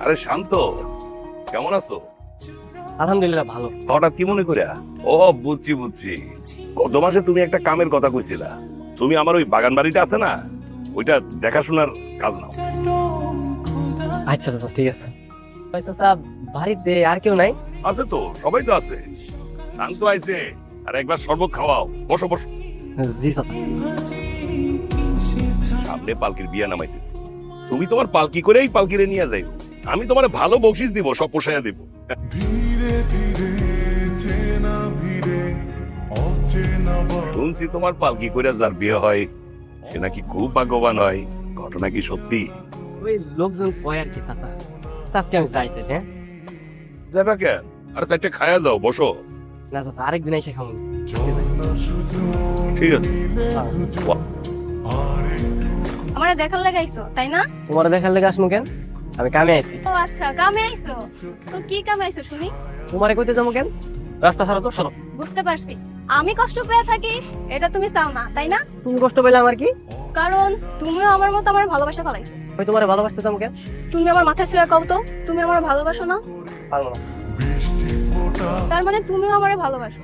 আরে শান্ত, কেমন আছো? আলহামদুলিল্লাহ ভালো। হঠাৎ কি মনে করে? ও বুঝছি বুঝছি, গত মাসে তুমি একটা কামের কথা কইছিলা। তুমি আমার ওই বাগান বাড়িটা আছে না, ওইটা দেখাশোনার কাজ নাও। আচ্ছা চাচা ঠিক আছে। ভাই চাচা, বাড়িতে আর কেউ নাই? আছে তো, সবাই তো আছে। শান্ত আইছে, আর একবার শরবত খাওয়াও। বসো বসো। জি চাচা। সামনে পালকির বিয়া নামাইতেছি, তুমি তোমার পালকি করেই পালকিরে নিয়ে যাই। আমি তোমার ভালো বকশিস দিব, সব পোষাইয়া দিব। শুনছি তোমার পালকি করে যার বিয়ে হয় সে নাকি খুব ভাগ্যবান হয়। ঘটনা কি সত্যি? ওই লোকজন কয় আর কি চাচা। আজকে আমি যাইতে, হ্যাঁ? যাবা কেন? আর চারটে খায়া যাও, বসো। না চাচা, আরেকদিন এসে খাবো। আজকে যাই। ঠিক আছে। আমারে দেখার লাগি আইছো তাই না? তোমার দেখার লেগে আসমু কেন? আমি কামে আইছি। ও আচ্ছা, কামে আইছো। তো কি কামে আইছো শুনি? তোমারে কইতে যাবো কেন? রাস্তা ছাড়ো তো, সরো। বুঝতে পারছি, আমি কষ্ট পেয়ে থাকি এটা তুমি চাও না তাই না? তুমি কষ্ট পেলে আমার কি? কারণ তুমিও আমার মতো আমার ভালোবাসা ফলাইছো। আমি তোমারে ভালোবাসতে যাবো কেন? তুমি আমার মাথায় শুয়ে কও তো, তুমি আমার ভালোবাসো না? পারবো না। তার মানে তুমিও আমারে ভালোবাসো।